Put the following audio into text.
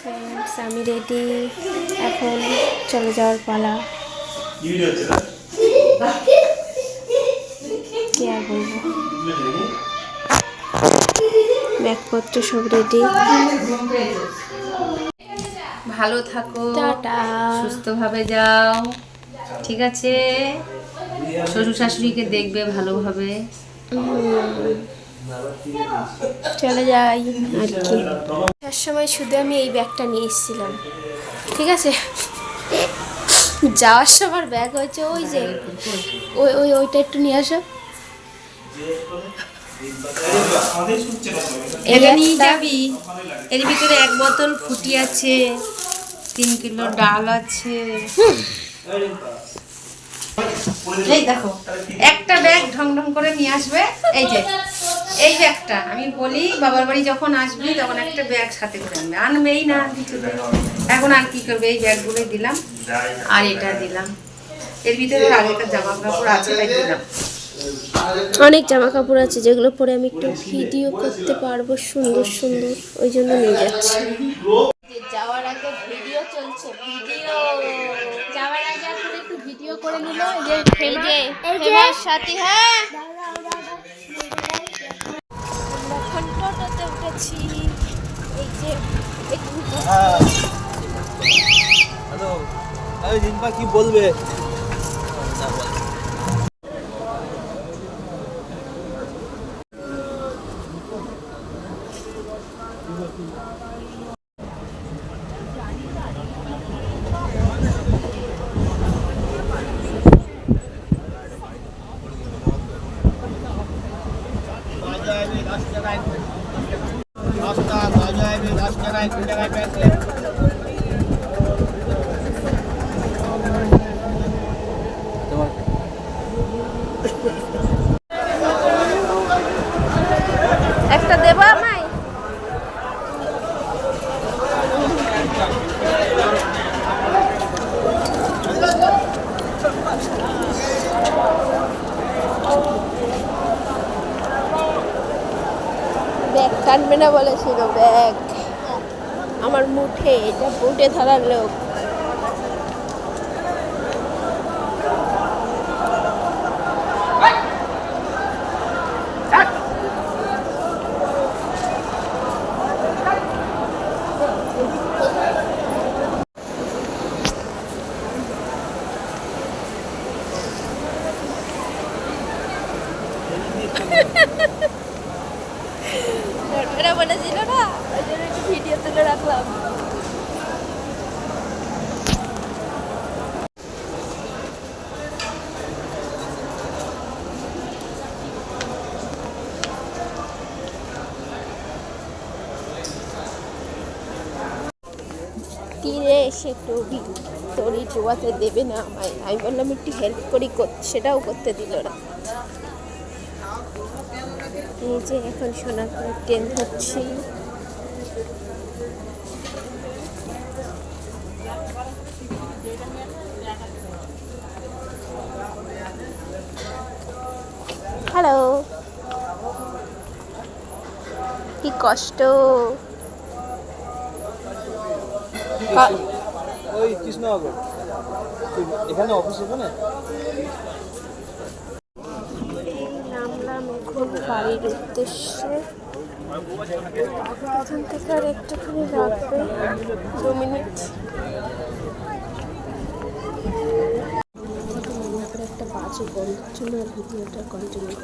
Friends, আমি ready, এখন চলে যাওয়ার পালা। কি আর বলবো, ব্যাগপত্র সব রেডি। ভালো থাকো, টাটা, সুস্থভাবে যাও, ঠিক আছে? শ্বশুর শাশুড়িকে দেখবে ভালোভাবে। চলে যাই আর কি। তার সময় শুধু আমি এই ব্যাগটা নিয়ে এসেছিলাম, ঠিক আছে? যাওয়ার সময় ব্যাগ হয়েছে ওই যে ওইটা একটু নিয়ে আসো। এটা নিয়ে যাবি। এর ভিতরে 1 বোতল ফুটি আছে, 3 কিলো ডাল আছে। এই দেখো, একটা ব্যাগ ঢং ঢং করে নিয়ে আসবে। এই যে এই ব্যাগটা আমি বলি, বাবার বাড়ি যখন আসবি তখন একটা ব্যাগ সাথে করে আনবে। আনবেই না কিছুতে। এখন আর কি করবে, এই ব্যাগগুলোই দিলাম আর এটা দিলাম। এর ভিতরে আগেকার জামা কাপড় আছে তাই দিলাম। অনেক জামা কাপড় আছে যেগুলো পরে আমি একটু ভিডিও করতে পারবো সুন্দর সুন্দর, ওই জন্য নিয়ে যাচ্ছি। যাওয়ার আগে ভিডিও চলছে, ভিডিও যাওয়ার আগে এখন একটু ভিডিও করে নিল। এই যে হেমার সাথী, হ্যাঁ এখন টোটোতে উঠেছি। এই যে হ্যালো, এই রিম্পা কি বলবে? একটা দেবো আমায়। ব্যাগ টানবে না বলেছিল, ব্যাগ আমার মুঠে, এটা বুটে ধরার লোক। এটা বলেছিল না, ওই জন্য একটু ভিডিও তুলে রাখলাম। তীরে এসে টবি তরি ডোবাতে দেবে না আমায়। আমি বললাম একটু হেল্প করি, সেটাও করতে দিল না। এই যে এখন সোনারপুরে ট্রেন হচ্ছি। হ্যালো, কি কষ্ট। ওই কৃষ্ণনগর এখানে অফিস, এখানে নামলাম এখন বাড়ির উদ্দেশ্যে। এখান থেকে আর একটুখানি লাগবে, 2 মিনিট। একটা বাজে বন্ধুর জন্য ভিডিওটা কন্টিনিউ